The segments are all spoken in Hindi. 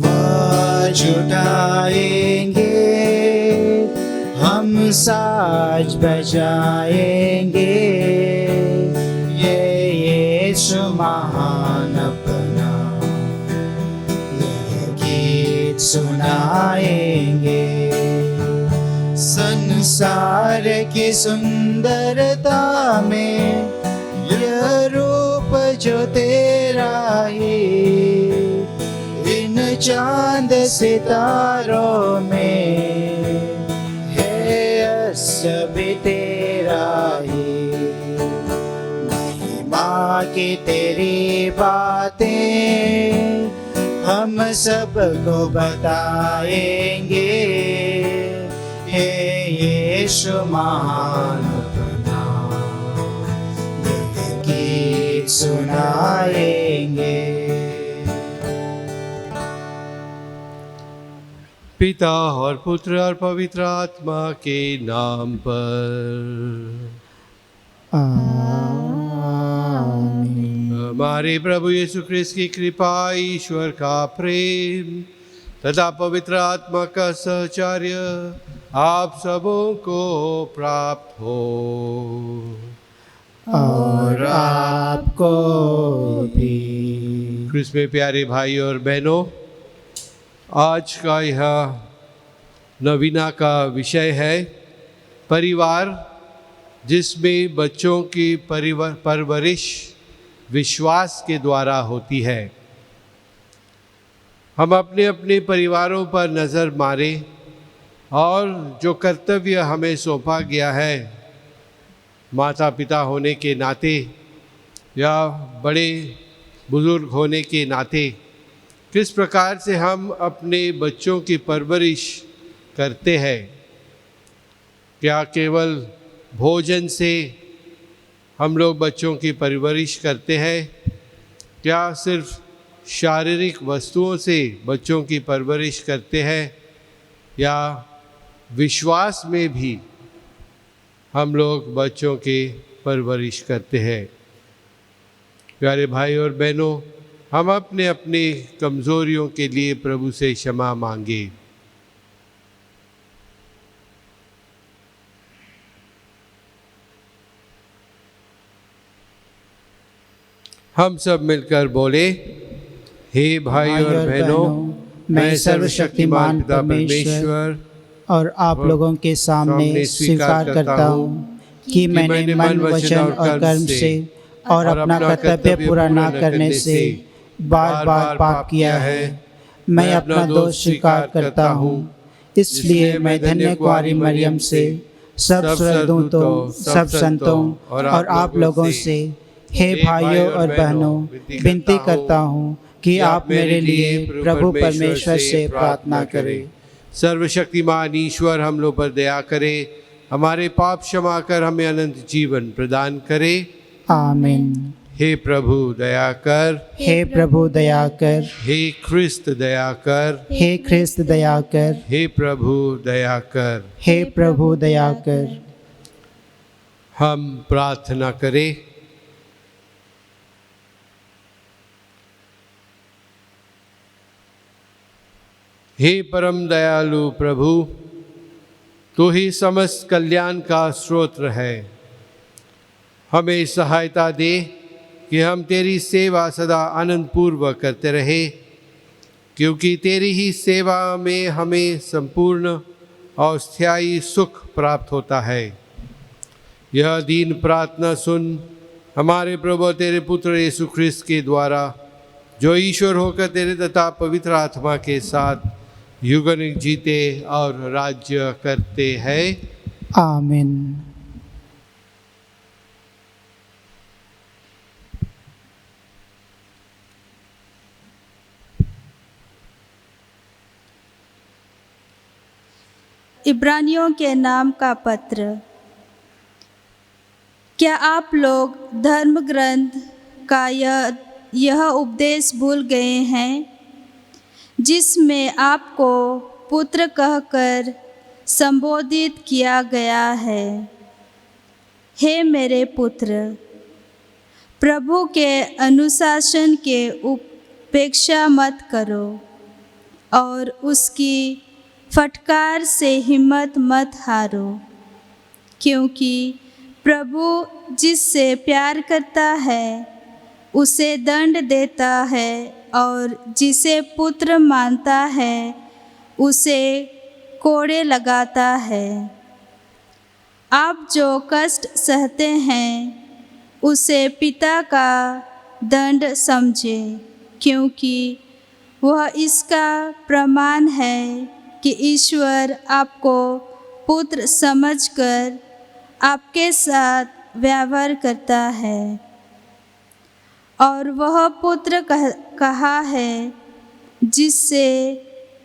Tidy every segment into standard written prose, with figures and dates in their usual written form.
आवाज उठाएंगे, हम साज बजाएंगे, ये यीशु महान अपना ये गीत सुनाएंगे। संसार की सुंदरता में यह रूप जो तेरा ही, इन चांद सितारों में है सभी तेरा ही। महिमा की तेरी बातें हम सबको बताएंगे, हे यीशु महान अपना ये गीत सुनाएंगे। पिता और पुत्र और पवित्र आत्मा के नाम पर आमीन। हमारे प्रभु यीशु ख्रिस्त की कृपा, ईश्वर का प्रेम तथा पवित्र आत्मा का सहचर्य आप सबों को प्राप्त हो। और आपको भी। ख्रिस्त में प्यारे भाई और बहनों, आज का यह नवीना का विषय है परिवार, जिसमें बच्चों की परवरिश विश्वास के द्वारा होती है। हम अपने अपने परिवारों पर नज़र मारें और जो कर्तव्य हमें सौंपा गया है माता पिता होने के नाते या बड़े बुजुर्ग होने के नाते, किस प्रकार से हम अपने बच्चों की परवरिश करते हैं। क्या केवल भोजन से हम लोग बच्चों की परवरिश करते हैं? क्या सिर्फ शारीरिक वस्तुओं से बच्चों की परवरिश करते हैं, या विश्वास में भी हम लोग बच्चों की परवरिश करते हैं? प्यारे भाई और बहनों, हम अपने अपने कमज़ोरियों के लिए प्रभु से क्षमा मांगे। हम सब मिलकर बोले, हे भाई और बहनों, मैं सर्वशक्तिमान पिता परमेश्वर और आप लोगों के सामने स्वीकार करता हूँ कि मैंने मन, वचन और कर्म से और अपना कर्तव्य पूरा न करने से बार बार पाप किया है। मैं अपना दोष स्वीकार करता हूँ, इसलिए मैं धन्य कुंवारी मरियम से, सब स्वर्गदूतों, सब संतों और आप लोगों से, हे भाइयों और बहनों, विनती करता हूँ कि आप मेरे लिए प्रभु परमेश्वर से प्रार्थना करें। सर्वशक्तिमान ईश्वर हम लोग पर दया करे, हमारे पाप क्षमा कर हमें अनंत जीवन प्रदान करे। आमीन। हे प्रभु दया कर, हे प्रभु दया कर, हे ख्रिस्त दया कर, हे ख्रिस्त दया कर, हे प्रभु दया कर। हे प्रभु दया कर। हम प्रार्थना करें। हे परम दयालु प्रभु, तू ही समस्त कल्याण का स्रोत है। हमें सहायता दे कि हम तेरी सेवा सदा आनंद पूर्वक करते रहे, क्योंकि तेरी ही सेवा में हमें संपूर्ण और स्थायी सुख प्राप्त होता है। यह दीन प्रार्थना सुन हमारे प्रभु तेरे पुत्र यीशु ख्रिस्त के द्वारा, जो ईश्वर होकर तेरे तथा पवित्र आत्मा के साथ युगन जीते और राज्य करते हैं। आमीन। इब्रानियों के नाम का पत्र। क्या आप लोग धर्म ग्रंथ का यह उपदेश भूल गए हैं, जिसमें आपको पुत्र कहकर संबोधित किया गया है? हे मेरे पुत्र, प्रभु के अनुशासन के उपेक्षा मत करो और उसकी फटकार से हिम्मत मत हारो, क्योंकि प्रभु जिससे प्यार करता है उसे दंड देता है और जिसे पुत्र मानता है उसे कोड़े लगाता है। आप जो कष्ट सहते हैं उसे पिता का दंड समझे, क्योंकि वह इसका प्रमाण है कि ईश्वर आपको पुत्र समझकर आपके साथ व्यवहार करता है। और वह पुत्र कहा है जिससे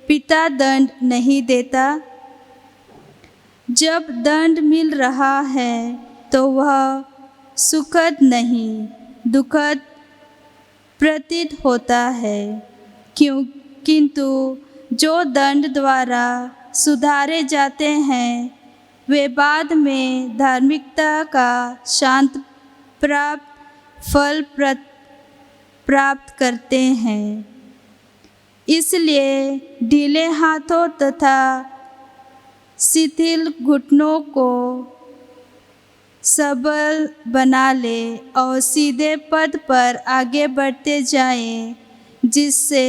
पिता दंड नहीं देता। जब दंड मिल रहा है तो वह सुखद नहीं दुखद प्रतीत होता है, किंतु जो दंड द्वारा सुधारे जाते हैं वे बाद में धार्मिकता का शांत फल प्राप्त करते हैं। इसलिए ढीले हाथों तथा शिथिल घुटनों को सबल बना ले और सीधे पद पर आगे बढ़ते जाएं, जिससे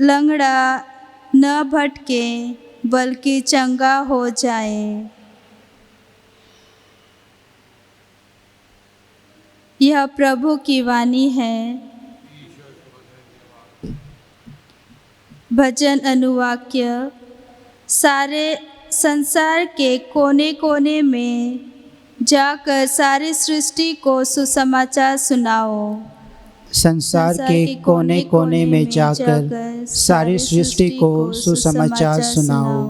लंगड़ा न भटके बल्कि चंगा हो जाए। यह प्रभु की वाणी है। भजन अनुवाक्य। सारे संसार के कोने कोने में जाकर सारी सृष्टि को सुसमाचार सुनाओ। संसार के कोने कोने में जाकर सारी सृष्टि को सुसमाचार सुनाओ।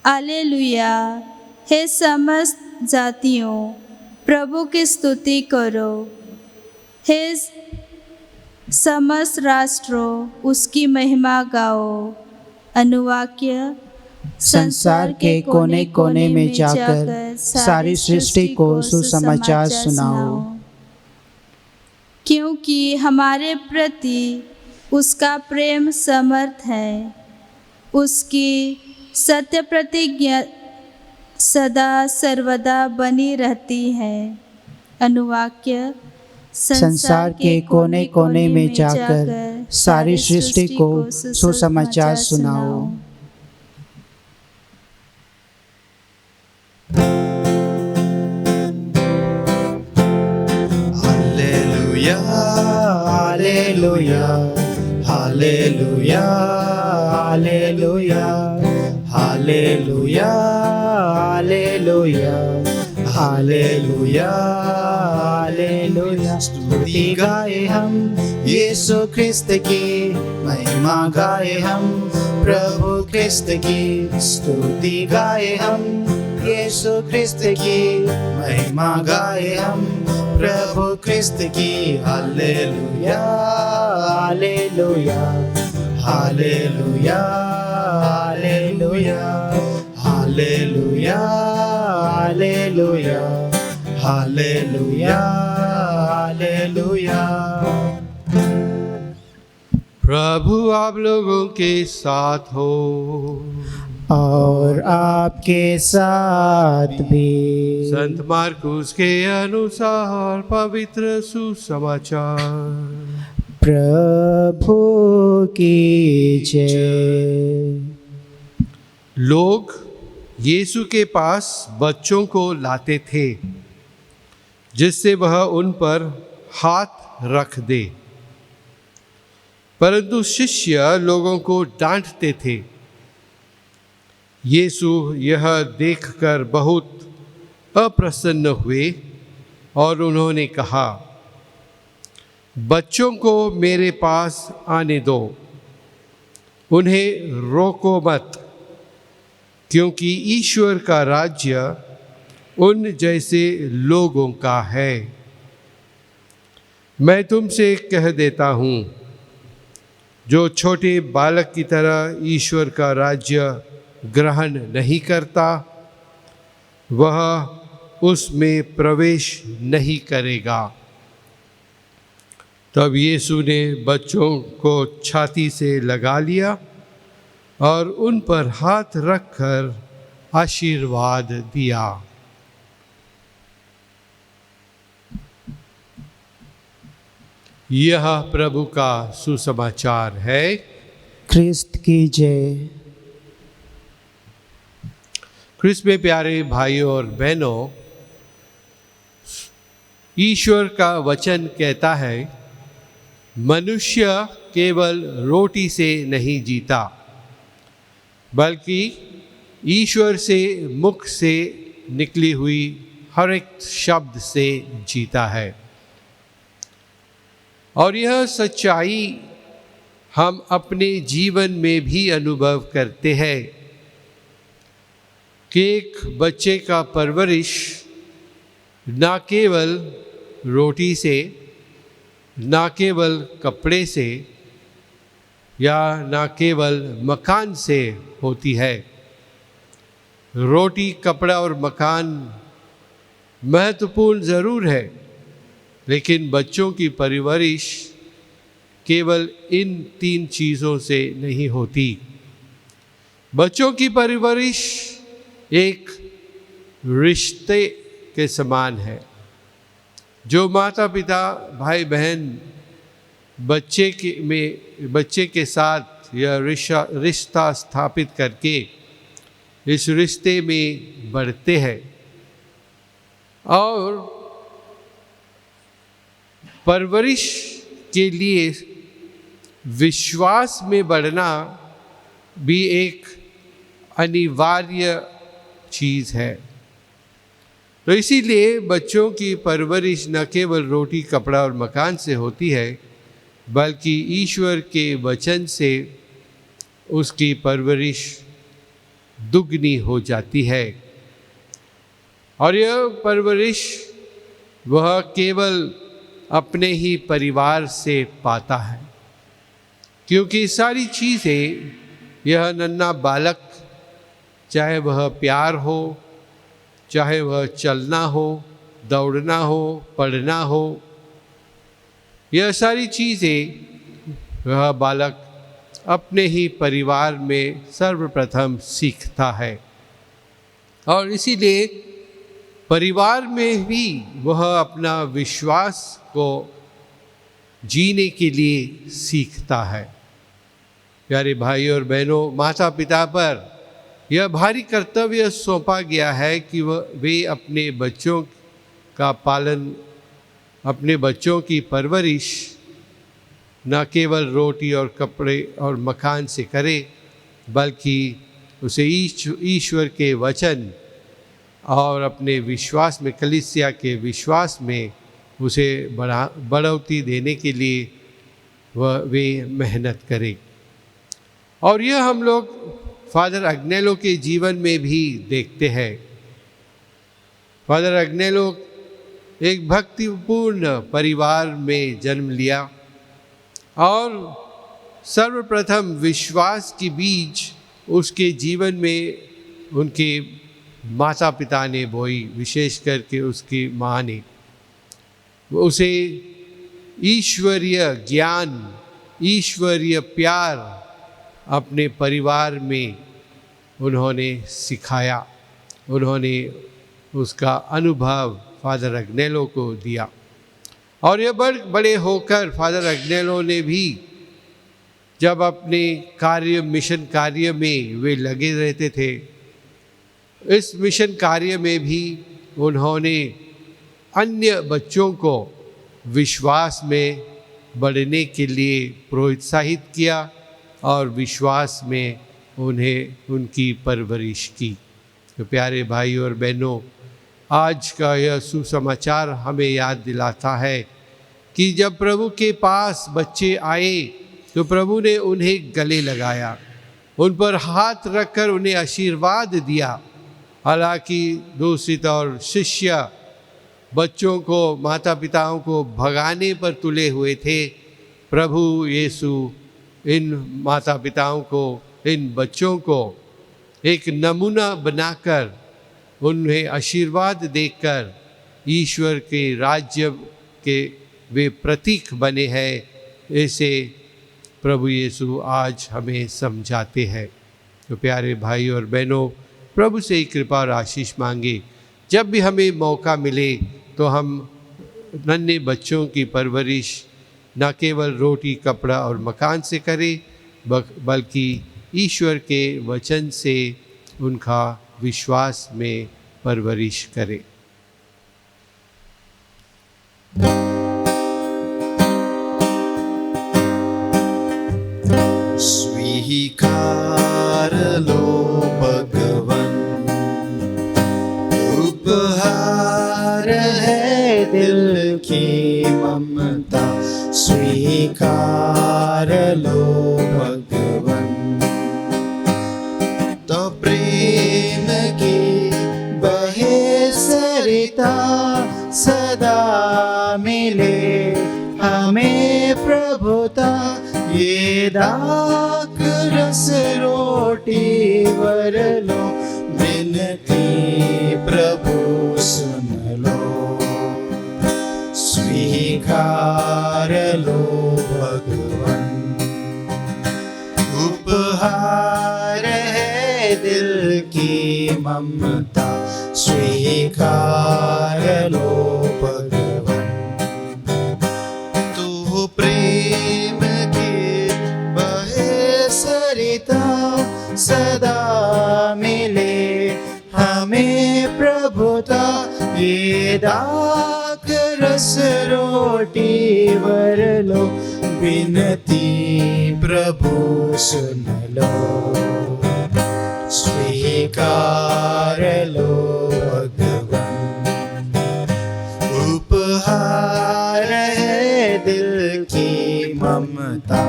हालेलुया। हे समस्त जातियों, प्रभु की स्तुति करो। हे समस्त राष्ट्रों, उसकी महिमा गाओ। अनुवाक्य। संसार के कोने कोने में जाकर सारी सृष्टि को सुसमाचार सुनाओ। क्योंकि हमारे प्रति उसका प्रेम समर्थ है, उसकी सत्य प्रतिज्ञा सदा सर्वदा बनी रहती है। अनुवाक्य। संसार के कोने कोने में जाकर सारी सृष्टि को सुसमाचार सुनाओ। Hallelujah, hallelujah, hallelujah, hallelujah, hallelujah, hallelujah, hallelujah, hallelujah. स्तुति गाए हम यीशु ख्रिस्त की, महिमा गाए हम प्रभु ख्रिस्त की। स्तुति गाए हम यीशु ख्रिस्त की, महिमा गाए हम प्रभु ख्रिस्त की। Hallelujah, hallelujah, hallelujah, hallelujah, hallelujah, hallelujah, hallelujah, hallelujah. प्रभु आप लोगों के साथ हो और आपके साथ भी। संत मार्कुस के अनुसार पवित्र सुसमाचार। प्रभु की जय। लोग यीशु के पास बच्चों को लाते थे जिससे वह उन पर हाथ रख दे, परंतु शिष्य लोगों को डांटते थे। यीशु यह देखकर बहुत अप्रसन्न हुए और उन्होंने कहा, बच्चों को मेरे पास आने दो, उन्हें रोको मत, क्योंकि ईश्वर का राज्य उन जैसे लोगों का है। मैं तुमसे कह देता हूँ, जो छोटे बालक की तरह ईश्वर का राज्य ग्रहण नहीं करता, वह उसमें प्रवेश नहीं करेगा। तब यीशु ने बच्चों को छाती से लगा लिया और उन पर हाथ रखकर आशीर्वाद दिया। यह प्रभु का सुसमाचार है। ख्रिस्त की जय। ख्रिस्त में प्यारे भाइयों और बहनों, ईश्वर का वचन कहता है, मनुष्य केवल रोटी से नहीं जीता, बल्कि ईश्वर से मुख से निकली हुई हर एक शब्द से जीता है। और यह सच्चाई हम अपने जीवन में भी अनुभव करते हैं कि एक बच्चे का परवरिश ना केवल रोटी से, ना केवल कपड़े से या ना केवल मकान से होती है। रोटी, कपड़ा और मकान महत्वपूर्ण ज़रूर है, लेकिन बच्चों की परवरिश केवल इन 3 चीज़ों से नहीं होती। बच्चों की परवरिश एक रिश्ते के समान है। जो माता पिता, भाई बहन बच्चे के साथ यह रिश्ता स्थापित करके इस रिश्ते में बढ़ते हैं और परवरिश के लिए विश्वास में बढ़ना भी एक अनिवार्य चीज़ है। तो इसीलिए बच्चों की परवरिश न केवल रोटी, कपड़ा और मकान से होती है, बल्कि ईश्वर के वचन से उसकी परवरिश दुगनी हो जाती है। और यह परवरिश वह केवल अपने ही परिवार से पाता है, क्योंकि सारी चीज़ें यह नन्हा बालक, चाहे वह प्यार हो, चाहे वह चलना हो, दौड़ना हो, पढ़ना हो, यह सारी चीज़ें वह बालक अपने ही परिवार में सर्वप्रथम सीखता है। और इसीलिए परिवार में भी वह अपना विश्वास को जीने के लिए सीखता है। प्यारे भाई और बहनों, माता पिता पर यह भारी कर्तव्य सौंपा गया है कि वे अपने बच्चों का पालन, अपने बच्चों की परवरिश न केवल रोटी और कपड़े और मकान से करें, बल्कि उसे ईश्वर के वचन और अपने विश्वास में, कलीसिया के विश्वास में उसे बढ़ोतरी देने के लिए वे मेहनत करें। और यह हम लोग फादर अग्नेलो के जीवन में भी देखते हैं। फादर अग्नेलो एक भक्तिपूर्ण परिवार में जन्म लिया और सर्वप्रथम विश्वास की बीज उसके जीवन में उनके माता पिता ने बोई, विशेष करके उसकी माँ ने। उसे ईश्वरीय ज्ञान, ईश्वरीय प्यार अपने परिवार में उन्होंने सिखाया, उन्होंने उसका अनुभव फादर अग्नेलो को दिया। और यह बड़े होकर फादर अग्नेलो ने भी जब अपने कार्य, मिशन कार्य में वे लगे रहते थे, इस मिशन कार्य में भी उन्होंने अन्य बच्चों को विश्वास में बढ़ने के लिए प्रोत्साहित किया और विश्वास में उन्हें उनकी परवरिश की। तो प्यारे भाई और बहनों, आज का यह सुसमाचार हमें याद दिलाता है कि जब प्रभु के पास बच्चे आए तो प्रभु ने उन्हें गले लगाया, उन पर हाथ रखकर उन्हें आशीर्वाद दिया। हालांकि दूसरी तरफ शिष्य बच्चों को, माता पिताओं को भगाने पर तुले हुए थे, प्रभु यीशु इन माता पिताओं को, इन बच्चों को एक नमूना बनाकर उन्हें आशीर्वाद देकर ईश्वर के राज्य के वे प्रतीक बने हैं, ऐसे प्रभु यीशु आज हमें समझाते हैं। तो प्यारे भाई और बहनों, प्रभु से ही कृपा और आशीष मांगे। जब भी हमें मौका मिले तो हम नन्हे बच्चों की परवरिश न केवल रोटी, कपड़ा और मकान से करें, बल्कि ईश्वर के वचन से उनका विश्वास में परवरिश करें। स्वीकार लो भगवन, उपहार है दिल की ममता। स्वीकार लो भगवन, तो प्रेम की बहे सरिता सदा मिले हमें प्रभुता। ये दाक रस रोटी वर लो, विनती प्रभु सुन लो। स्वीकार लो भगवन, उपहार है दिल की ममता। स्वीकार लो भगवन, तू प्रेम की बहे सरिता सदा मिले हमें प्रभुता। ये दाक रस रोटी वर लो, विनती प्रभु सुन लो। स्वीकार लो भगवन, उपहार है दिल की ममता।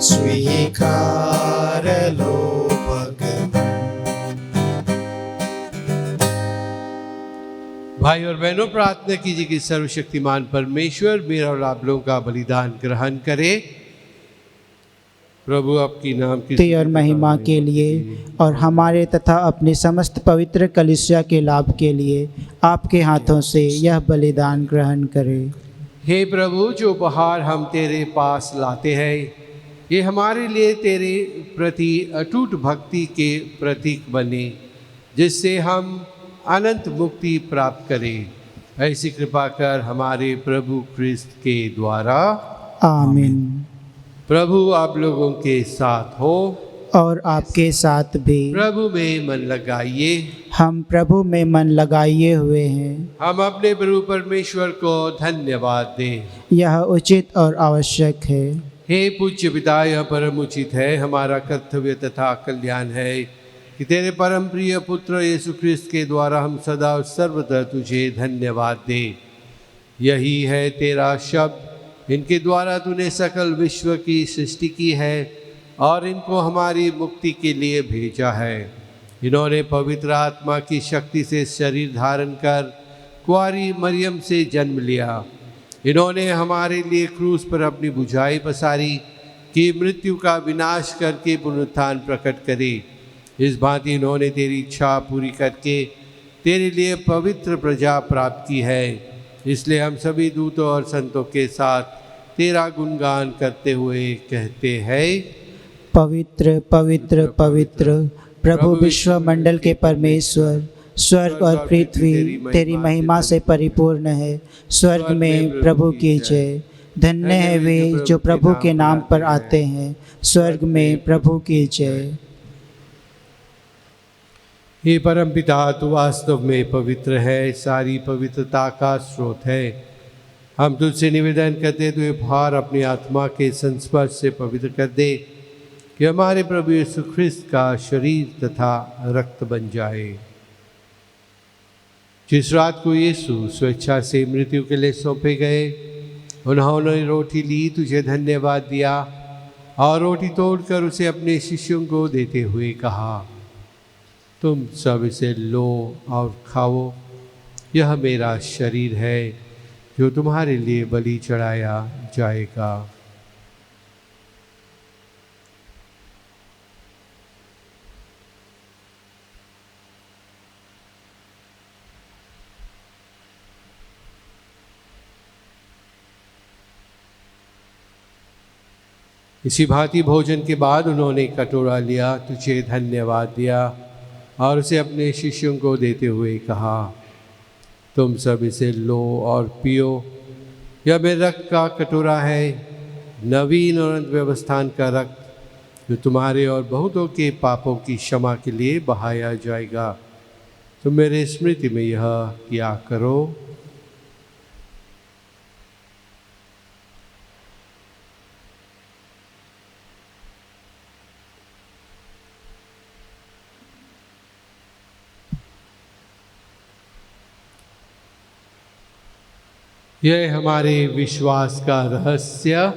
स्वीकार लो भगवन। भाई और बहनों, प्रार्थना कीजिए कि सर्वशक्तिमान परमेश्वर मेरा और आप लोगों का बलिदान ग्रहण करे। प्रभु आपकी नाम की और महिमा के लिए और हमारे तथा अपने समस्त पवित्र कलीसिया के लाभ के लिए आपके हाथों से यह बलिदान ग्रहण करें। हे प्रभु, जो उपहार हम तेरे पास लाते हैं, ये हमारे लिए तेरे प्रति अटूट भक्ति के प्रतीक बने, जिससे हम अनंत मुक्ति प्राप्त करें। ऐसी कृपा कर हमारे प्रभु ख्रिस्त के द्वारा। आमीन। प्रभु आप लोगों के साथ हो और आपके साथ भी। प्रभु में मन लगाइए। हम प्रभु में मन लगाए हुए हैं। हम अपने प्रभु परमेश्वर को धन्यवाद दें। यह उचित और आवश्यक है। हे पूज्य पिता, यह परम उचित है, हमारा कर्तव्य तथा कल्याण है कि तेरे परम प्रिय पुत्र यीशु ख्रिस्त के द्वारा हम सदा और सर्वदा तुझे धन्यवाद दें। यही है तेरा शब्द, इनके द्वारा तूने सकल विश्व की सृष्टि की है और इनको हमारी मुक्ति के लिए भेजा है। इन्होंने पवित्र आत्मा की शक्ति से शरीर धारण कर कुंवारी मरियम से जन्म लिया। इन्होंने हमारे लिए क्रूस पर अपनी बुझाई पसारी कि मृत्यु का विनाश करके पुनरुत्थान प्रकट करे। इस भांति इन्होंने तेरी इच्छा पूरी करके तेरे लिए पवित्र प्रजा प्राप्त की है। इसलिए हम सभी दूतों और संतों के साथ तेरा गुणगान करते हुए कहते हैं, पवित्र पवित्र पवित्र प्रभु विश्वमंडल के परमेश्वर, स्वर्ग और पृथ्वी तेरी महिमा से परिपूर्ण है। स्वर्ग में प्रभु की जय। धन्य है वे जो प्रभु के नाम पर आते हैं। स्वर्ग में प्रभु की जय। हे परमपिता, तू वास्तव में पवित्र है, सारी पवित्रता का स्रोत है। हम तुझसे निवेदन करते तू उपहार अपनी आत्मा के संस्पर्श से पवित्र कर दे कि हमारे प्रभु यीशु ख्रिस्त का शरीर तथा रक्त बन जाए। जिस रात को यीशु स्वेच्छा से मृत्यु के लिए सौंपे गए, उन्होंने रोटी ली, तुझे धन्यवाद दिया और रोटी तोड़कर उसे अपने शिष्यों को देते हुए कहा, तुम सब इसे लो और खाओ, यह मेरा शरीर है जो तुम्हारे लिए बलि चढ़ाया जाएगा। इसी भांति भोजन के बाद उन्होंने कटोरा लिया, तुझे धन्यवाद दिया और उसे अपने शिष्यों को देते हुए कहा, तुम सब इसे लो और पियो, यह मेरे रक्त का कटोरा है, नवीन और अनंत व्यवस्थान का रक्त, जो तुम्हारे और बहुतों के पापों की क्षमा के लिए बहाया जाएगा। तुम मेरे स्मृति में यह किया करो। यह हमारे विश्वास का रहस्य।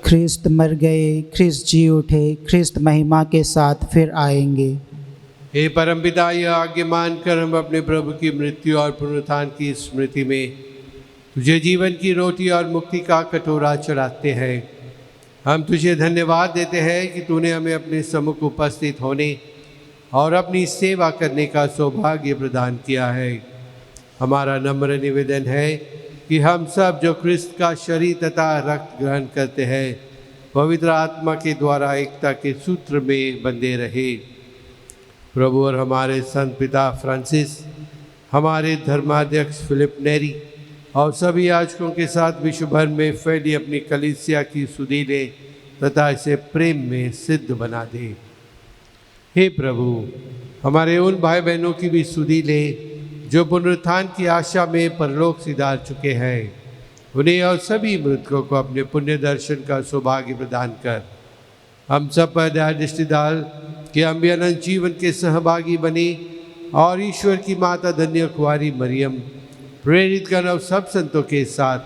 ख्रिस्त मर गए, ख्रिस्त जी उठे, ख्रिस्त महिमा के साथ फिर आएंगे। हे परमपिता, यह आज्ञा मानकर हम अपने प्रभु की मृत्यु और पुनरुत्थान की स्मृति में तुझे जीवन की रोटी और मुक्ति का कटोरा चढ़ाते हैं। हम तुझे धन्यवाद देते हैं कि तूने हमें अपने सम्मुख उपस्थित होने और अपनी सेवा करने का सौभाग्य प्रदान किया है। हमारा नम्र निवेदन है कि हम सब जो क्रिस्त का शरीर तथा रक्त ग्रहण करते हैं, पवित्र आत्मा के द्वारा एकता के सूत्र में बंधे रहे। प्रभु और हमारे संत पिता फ्रांसिस, हमारे धर्माध्यक्ष फिलिप नेरी और सभी याजकों के साथ विश्व भर में फैली अपनी कलीसिया की सुधि ले तथा इसे प्रेम में सिद्ध बना दे। हे प्रभु, हमारे उन भाई बहनों की भी सुधि ले जो पुनरुत्थान की आशा में परलोक सिधार चुके हैं, उन्हें और सभी मृतकों को अपने पुण्य दर्शन का सौभाग्य प्रदान कर हम सब पर दया दृष्टि डाल कि हम भी अनंत जीवन के सहभागी बने और ईश्वर की माता धन्य कुंवारी मरियम, प्रेरित गण और सब संतों के साथ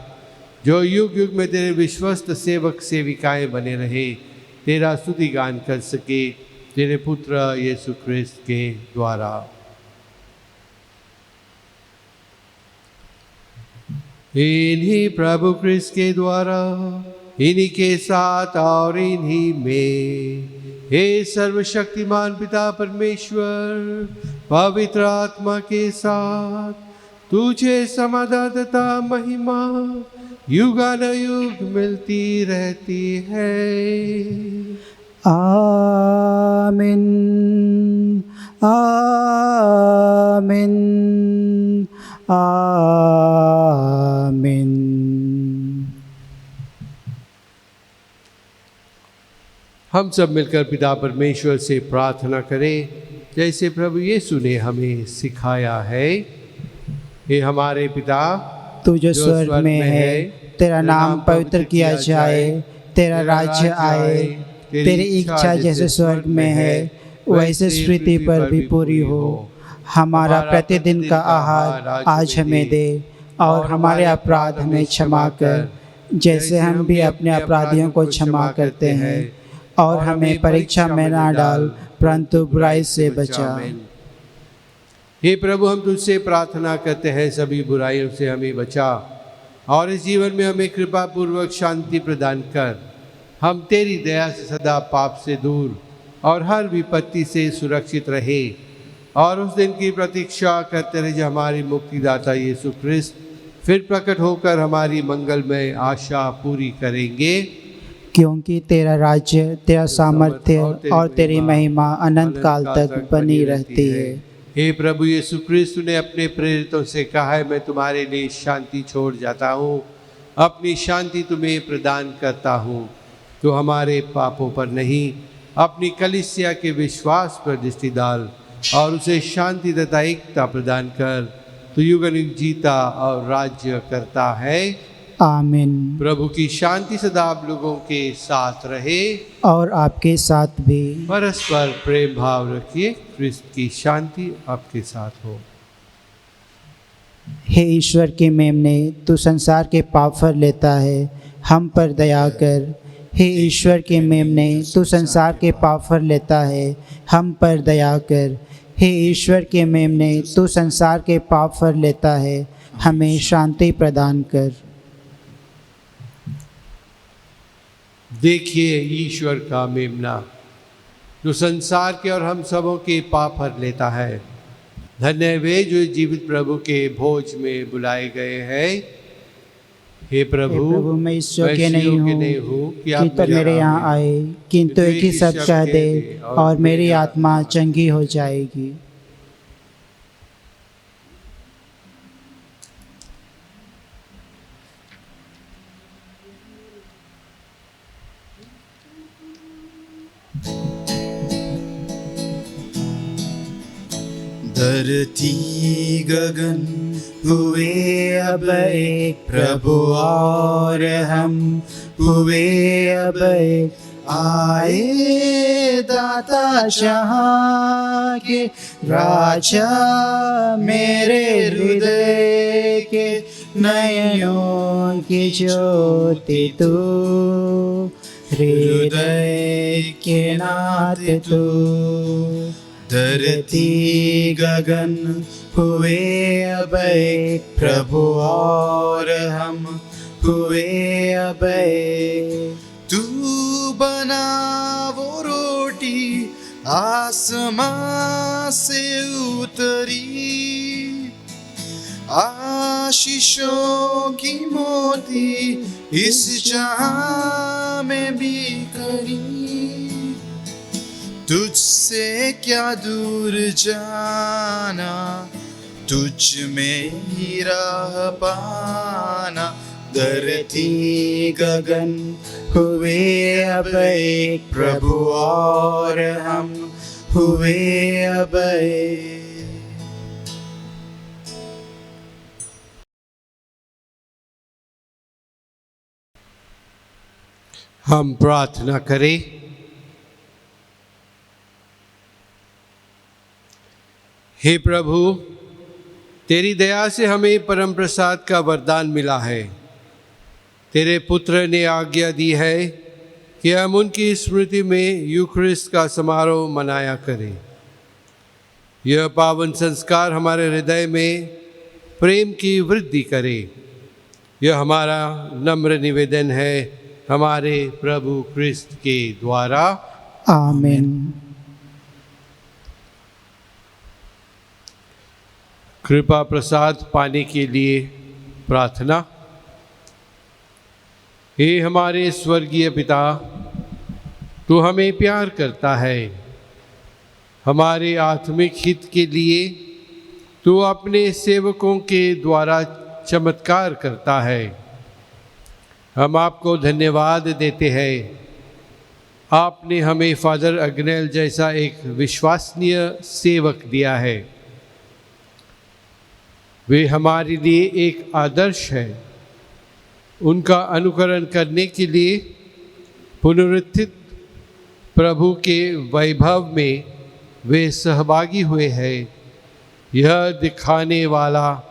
जो युग युग में तेरे विश्वस्त सेवक सेविकाएं बने रहे, तेरा स्तुति गान कर सके, तेरे पुत्र यीशु क्रिस्त के द्वारा। इन्हीं प्रभु क्रिस्त के द्वारा, इन्हीं के साथ और इन्हीं में, हे सर्वशक्तिमान पिता परमेश्वर, पवित्र आत्मा के साथ तुझे समाधान तथा महिमा युगानुयुग मिलती रहती है। आमीन, आमीन, आमीन। हम सब मिलकर पिता परमेश्वर से प्रार्थना करें जैसे प्रभु यीशु ने हमें सिखाया है। हे हमारे पिता, तू जो स्वर्ग में है, तेरा नाम पवित्र किया जाए, तेरा राज्य आए, तेरी इच्छा जैसे स्वर्ग में है वैसे पृथ्वी पर भी पूरी हो। हमारा प्रतिदिन का आहार आज हमें दे और हमारे अपराध हमें क्षमा कर, जैसे हम भी अपने अपराधियों को क्षमा करते हैं, और हमें परीक्षा में ना डाल परंतु बुराई से बचा। हे प्रभु, हम तुझसे प्रार्थना करते हैं सभी बुराइयों से हमें बचा और इस जीवन में हमें कृपा पूर्वक शांति प्रदान कर। हम तेरी दया से सदा पाप से दूर और हर विपत्ति से सुरक्षित रहे और उस दिन की प्रतीक्षा करते रहे जब हमारी मुक्तिदाता यीशु क्रिस्त फिर प्रकट होकर हमारी मंगलमय आशा पूरी करेंगे। क्योंकि तेरा राज्य, तेरा सामर्थ्य और तेरी महिमा अनंत काल तक बनी रहती है। हे प्रभु यीशु क्रिस्त ने अपने प्रेरितों से कहा है, मैं तुम्हारे लिए शांति छोड़ जाता हूँ, अपनी शांति तुम्हें प्रदान करता हूँ। तो हमारे पापों पर नहीं, अपनी कलीसिया के विश्वास पर दृष्टि डाल और उसे शांति तथा एकता प्रदान कर। तो युगानुयुग जीता और राज्य करता है। आमीन। प्रभु की शांति सदा आप लोगों के साथ रहे और आपके साथ भी। परस्पर प्रेम भाव रखिए। क्रिस्त की शांति आपके साथ हो। हे ईश्वर के मेमने, तू संसार के पाप फर लेता है, हम पर दया कर। हे ईश्वर के मेमने, तू संसार के पाप फर लेता है, हम पर दया कर। हे ईश्वर के मेमने, तू संसार के पाप फर लेता है, हमें शांति प्रदान कर। देखिए ईश्वर का मेमना जो संसार के और हम सबों के पाप हर लेता है। धन्य वे जो जीवित प्रभु के भोज में बुलाए गए हैं। हे प्रभु मैं इस योग्य नहीं हूँ कि कि आप तो मेरे यहाँ आए, किंतु एक ही शब्द कह दे और मेरी आत्मा चंगी हो जाएगी। धरती गगन हुए अब एक प्रभु और हम हुए अब एक, आए दाता जहाँ के राजा मेरे हृदय के नयनों की ज्योति तू, हृदय के नाथ तू। धरती गगन हुए अब एक प्रभु और हम हुए अब एक, तू बना वो रोटी आसमां से उतरी, आशीषों की मोती इस जहां में भी करी, तुझसे क्या दूर जाना, तुझ में ही राह पाना। धरती गगन हुए अब एक प्रभु और हम हुए अब एक। हम प्रार्थना करें। हे प्रभु, तेरी दया से हमें परम प्रसाद का वरदान मिला है। तेरे पुत्र ने आज्ञा दी है कि हम उनकी स्मृति में यूखरिस्ट का समारोह मनाया करें। यह पावन संस्कार हमारे हृदय में प्रेम की वृद्धि करे। यह हमारा नम्र निवेदन है हमारे प्रभु क्रिस्त के द्वारा। आमीन। कृपा प्रसाद पाने के लिए प्रार्थना। हे हमारे स्वर्गीय पिता, तू हमें प्यार करता है। हमारे आत्मिक हित के लिए तू अपने सेवकों के द्वारा चमत्कार करता है। हम आपको धन्यवाद देते हैं। आपने हमें फादर अग्नेल जैसा एक विश्वसनीय सेवक दिया है। वे हमारे लिए एक आदर्श है। उनका अनुकरण करने के लिए पुनरुत्थित प्रभु के वैभव में वे सहभागी हुए हैं। यह दिखाने वाला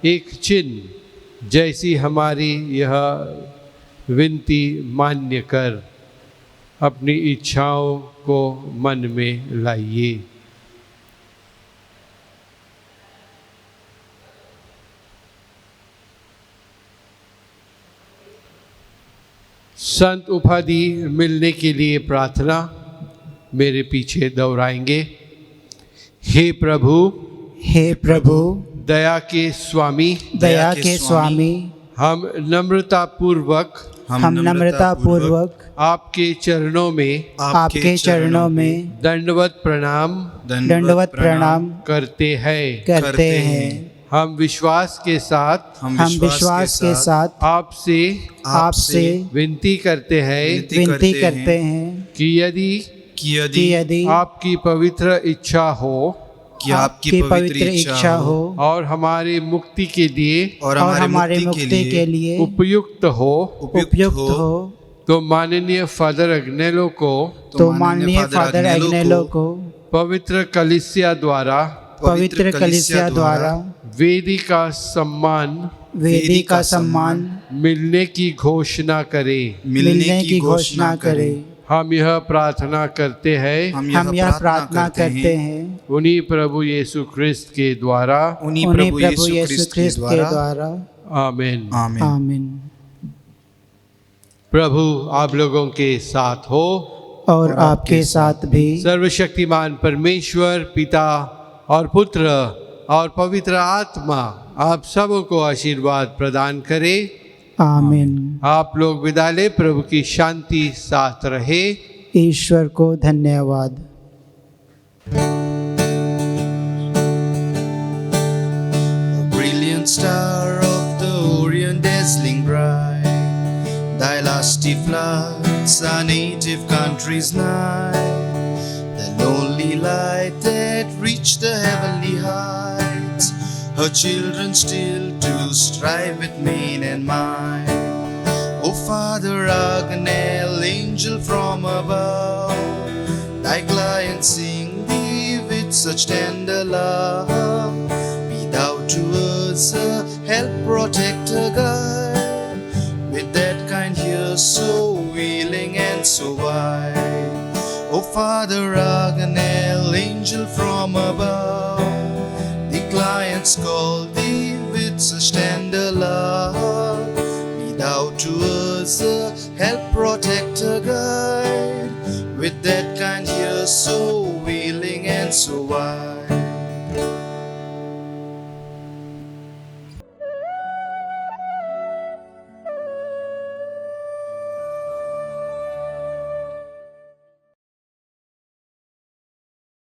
एक चिन्ह जैसी हमारी यह विनती मान्य कर अपनी इच्छाओं को मन में लाइए। संत उपाधि मिलने के लिए प्रार्थना मेरे पीछे दोहराएंगे। हे प्रभु, हे प्रभु, दया के स्वामी, दया के स्वामी, हम नम्रता पूर्वक आपके चरणों में दंडवत प्रणाम करते हैं। हम विश्वास के साथ आपसे विनती करते हैं कि यदि आपकी पवित्र इच्छा हो और हमारे मुक्ति के लिए उपयुक्त हो तो माननीय फादर अग्नेलो को पवित्र कलीसिया द्वारा वेदी का सम्मान मिलने की घोषणा करे। हम यह प्रार्थना करते हैं उन्हीं प्रभु यीशु ख्रिस्त के द्वारा। आमीन। आमीन। प्रभु आप लोगों के साथ हो और आपके साथ भी। सर्वशक्तिमान परमेश्वर पिता और पुत्र और पवित्र आत्मा आप सबों को आशीर्वाद प्रदान करे। आमीन। आप लोग विदा ले, प्रभु की शांति साथ रहे। ईश्वर को धन्यवाद। Brilliant star of the Orient, dazzling bright, thy lusty floods our native country's night, the lonely light that reached the heavenly heights, her children still to strive with main and might. O Father Agnel, angel from above, thy clients sing thee with such tender love. Be thou to us a help, protector, guide, with that kind ear so willing and so wide. O Father Agnel, angel from above, the clients call thee with such tender love. Be thou to us a help, protector, guide, with that kind ear so willing and so wide.